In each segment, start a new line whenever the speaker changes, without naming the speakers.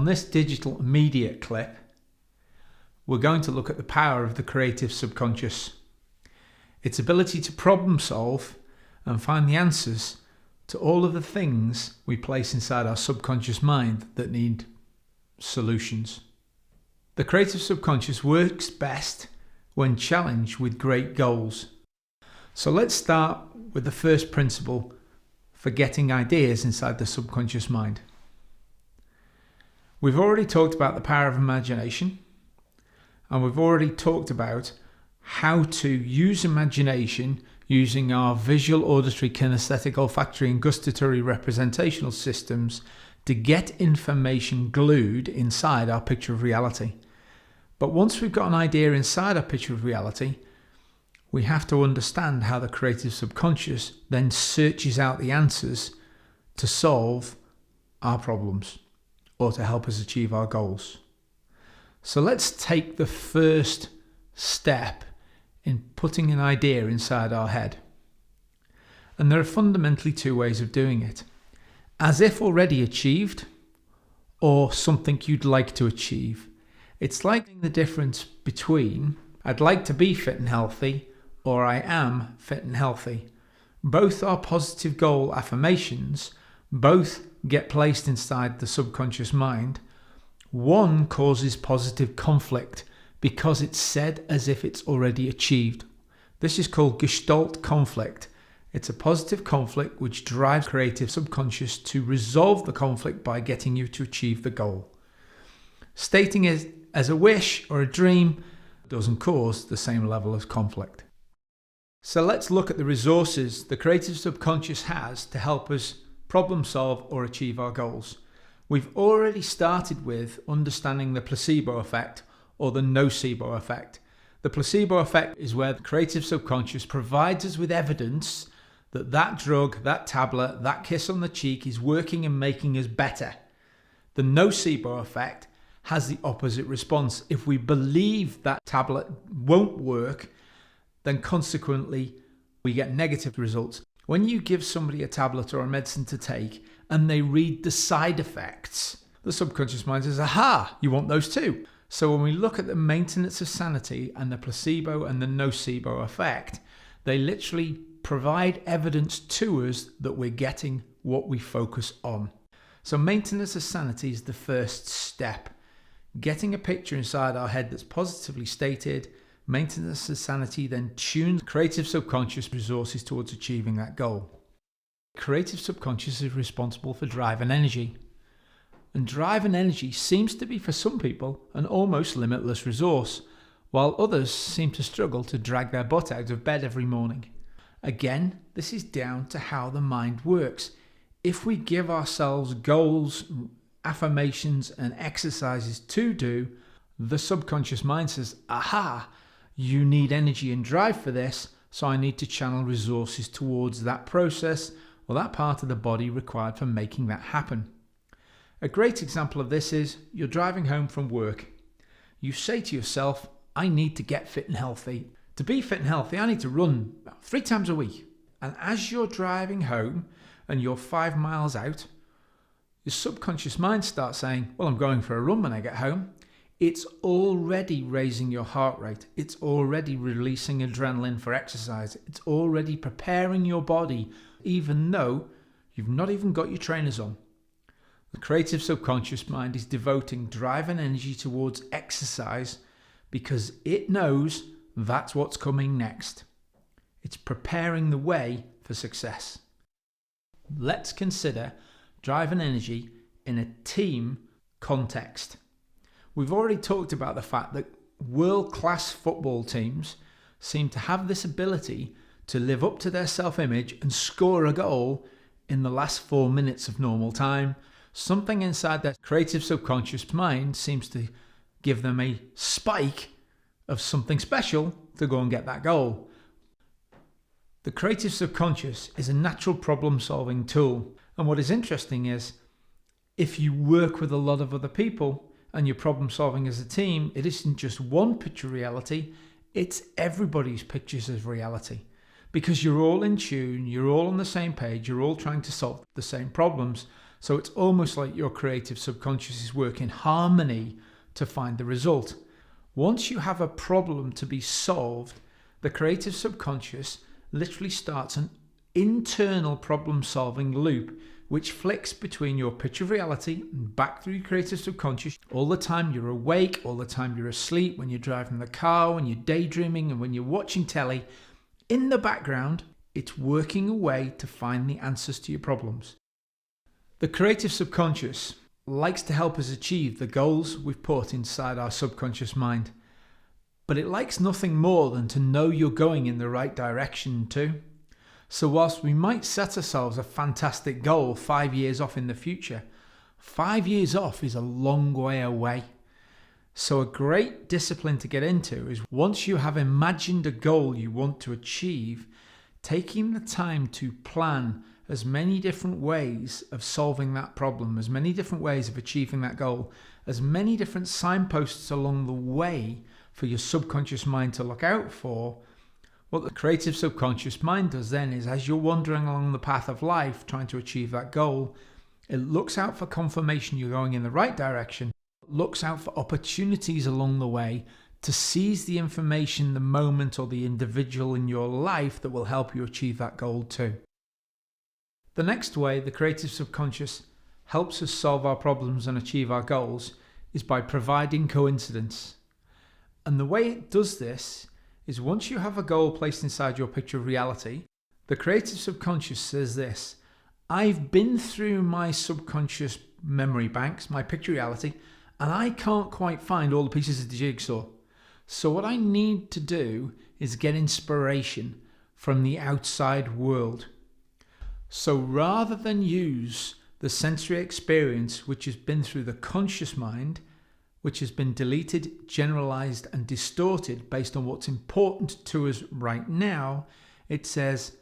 on this digital immediate clip, we're going to look at the power of the creative subconscious. Its ability to problem solve and find the answers to all of the things we place inside our subconscious mind that need solutions. The creative subconscious works best when challenged with great goals. So let's start with the first principle for getting ideas inside the subconscious mind. We've already talked about the power of imagination, and we've already talked about how to use imagination using our visual, auditory, kinesthetic, olfactory and gustatory representational systems to get information glued inside our picture of reality. But once we've got an idea inside our picture of reality, we have to understand how the creative subconscious then searches out the answers to solve our problems or to help us achieve our goals. So let's take the first step in putting an idea inside our head. And there are fundamentally two ways of doing it. As if already achieved, or something you'd like to achieve. It's like the difference between I'd like to be fit and healthy or I am fit and healthy. Both are positive goal affirmations. Both get placed inside the subconscious mind. One causes positive conflict because it's said as if it's already achieved. This is called Gestalt conflict. It's a positive conflict which drives creative subconscious to resolve the conflict by getting you to achieve the goal. Stating it as a wish or a dream doesn't cause the same level of conflict. So let's look at the resources the creative subconscious has to help us problem solve or achieve our goals. We've already started with understanding the placebo effect or the nocebo effect. The placebo effect is where the creative subconscious provides us with evidence that that drug, that tablet, that kiss on the cheek is working and making us better. The nocebo effect has the opposite response. If we believe that tablet won't work, then consequently we get negative results. When you give somebody a tablet or a medicine to take and they read the side effects, the subconscious mind says, aha, you want those too. So when we look at the maintenance of sanity and the placebo and the nocebo effect, they literally provide evidence to us that we're getting what we focus on. So maintenance of sanity is the first step. Getting a picture inside our head that's positively stated. Maintenance of sanity then tunes creative subconscious resources towards achieving that goal. Creative subconscious is responsible for drive and energy. And drive and energy seems to be for some people an almost limitless resource, while others seem to struggle to drag their butt out of bed every morning. Again, this is down to how the mind works. If we give ourselves goals, affirmations and exercises to do, the subconscious mind says, aha, you need energy and drive for this, so I need to channel resources towards that process or that part of the body required for making that happen. A great example of this is you're driving home from work. You say to yourself, I need to get fit and healthy. To be fit and healthy, I need to run 3 times a week. And as you're driving home and you're 5 miles out, your subconscious mind starts saying, well, I'm going for a run when I get home. It's already raising your heart rate. It's already releasing adrenaline for exercise. It's already preparing your body, even though you've not even got your trainers on. The creative subconscious mind is devoting drive and energy towards exercise because it knows that's what's coming next. It's preparing the way for success. Let's consider drive and energy in a team context. We've already talked about the fact that world-class football teams seem to have this ability to live up to their self-image and score a goal in the last 4 minutes of normal time. Something inside their creative subconscious mind seems to give them a spike of something special to go and get that goal. The creative subconscious is a natural problem-solving tool. And what is interesting is if you work with a lot of other people and you're problem-solving as a team, it isn't just one picture of reality, it's everybody's pictures of reality. Because you're all in tune, you're all on the same page, you're all trying to solve the same problems. So it's almost like your creative subconscious is working in harmony to find the result. Once you have a problem to be solved, the creative subconscious literally starts an internal problem-solving loop which flicks between your picture of reality and back through your creative subconscious all the time you're awake, all the time you're asleep, when you're driving the car, when you're daydreaming, and when you're watching telly. In the background, it's working away to find the answers to your problems. The creative subconscious likes to help us achieve the goals we've put inside our subconscious mind, but it likes nothing more than to know you're going in the right direction too. So whilst we might set ourselves a fantastic goal 5 years off in the future, 5 years off is a long way away. So a great discipline to get into is, once you have imagined a goal you want to achieve, taking the time to plan as many different ways of solving that problem, as many different ways of achieving that goal, as many different signposts along the way for your subconscious mind to look out for. What the creative subconscious mind does then is, as you're wandering along the path of life trying to achieve that goal, it looks out for confirmation you're going in the right direction, looks out for opportunities along the way to seize the information, the moment, or the individual in your life that will help you achieve that goal too. The next way the creative subconscious helps us solve our problems and achieve our goals is by providing coincidence. And the way it does this is, once you have a goal placed inside your picture of reality, the creative subconscious says this: I've been through my subconscious memory banks, my picture reality, and I can't quite find all the pieces of the jigsaw. So what I need to do is get inspiration from the outside world. So rather than use the sensory experience which has been through the conscious mind, which has been deleted, generalized, and distorted based on what's important to us right now, it says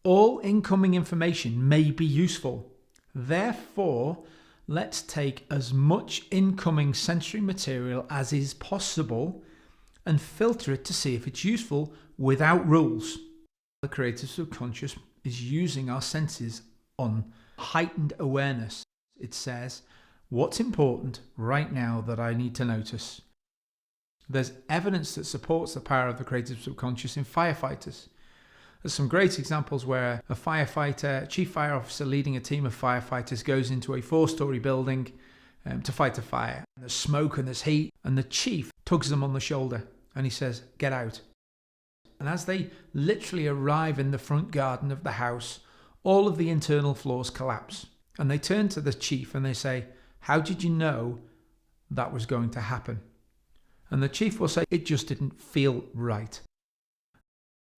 all incoming information may be useful. Therefore, let's take as much incoming sensory material as is possible and filter it to see if it's useful without rules. The creative subconscious is using our senses on heightened awareness. It says, what's important right now that I need to notice? There's evidence that supports the power of the creative subconscious in firefighters. There's some great examples where a firefighter, chief fire officer leading a team of firefighters, goes into a 4-story building to fight a fire. There's smoke and there's heat, and the chief tugs them on the shoulder and he says, get out. And as they literally arrive in the front garden of the house, all of the internal floors collapse. And they turn to the chief and they say, how did you know that was going to happen? And the chief will say, it just didn't feel right.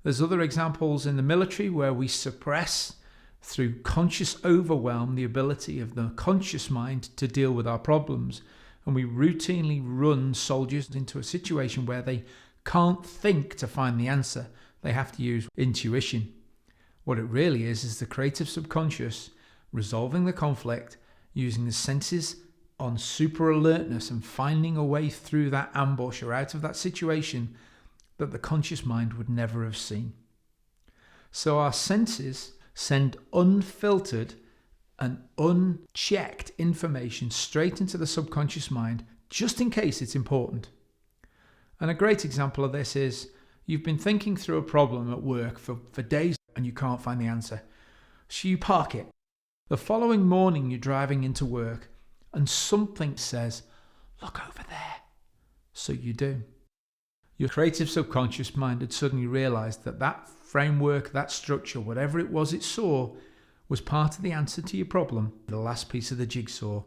There's other examples in the military where we suppress, through conscious overwhelm, the ability of the conscious mind to deal with our problems. And we routinely run soldiers into a situation where they can't think to find the answer. They have to use intuition. What it really is the creative subconscious resolving the conflict using the senses on super alertness and finding a way through that ambush or out of that situation that the conscious mind would never have seen. So our senses send unfiltered and unchecked information straight into the subconscious mind, just in case it's important. And a great example of this is, you've been thinking through a problem at work for days and you can't find the answer. So you park it. The following morning you're driving into work and something says, look over there. So you do. Your creative subconscious mind had suddenly realized that that framework, that structure, whatever it was it saw, was part of the answer to your problem, the last piece of the jigsaw.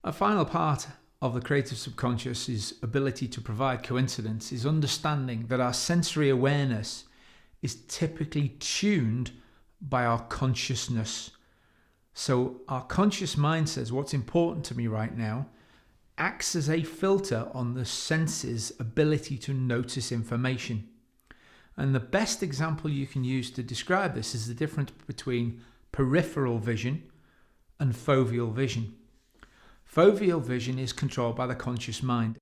A final part of the creative subconscious's ability to provide coincidence is understanding that our sensory awareness is typically tuned by our consciousness. So our conscious mind says, what's important to me right now, acts as a filter on the senses' ability to notice information. And the best example you can use to describe this is the difference between peripheral vision and foveal vision. Foveal vision is controlled by the conscious mind.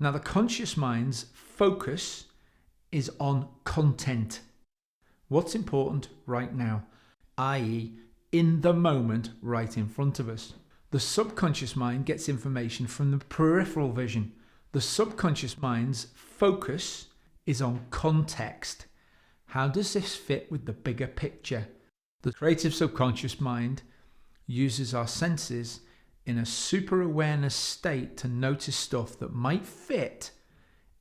Now, the conscious mind's focus is on content. What's important right now, i.e., in the moment right in front of us. The subconscious mind gets information from the peripheral vision. The subconscious mind's focus is on context. How does this fit with the bigger picture? The creative subconscious mind uses our senses in a super awareness state to notice stuff that might fit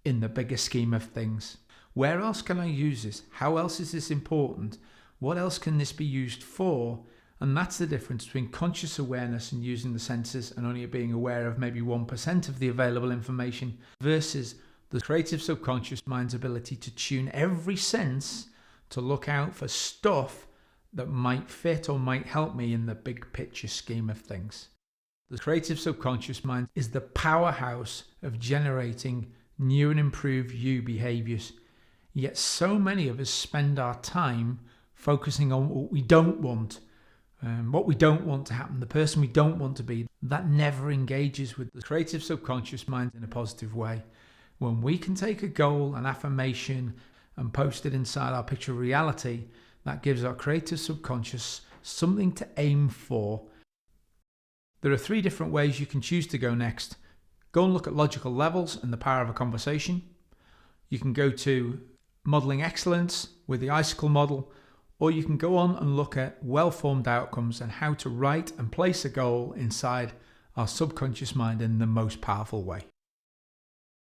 in the bigger scheme of things. Where else can I use this? How else is this important? What else can this be used for? And that's the difference between conscious awareness and using the senses and only being aware of maybe 1% of the available information versus the creative subconscious mind's ability to tune every sense to look out for stuff that might fit or might help me in the big picture scheme of things. The creative subconscious mind is the powerhouse of generating new and improved you behaviors. Yet so many of us spend our time focusing on what we don't want, what we don't want to happen, the person we don't want to be. That never engages with the creative subconscious mind in a positive way. When we can take a goal, an affirmation, and post it inside our picture of reality, that gives our creative subconscious something to aim for. There are 3 different ways you can choose to go next. Go and look at logical levels and the power of a conversation. You can go to modeling excellence with the icicle model, or you can go on and look at well-formed outcomes and how to write and place a goal inside our subconscious mind in the most powerful way.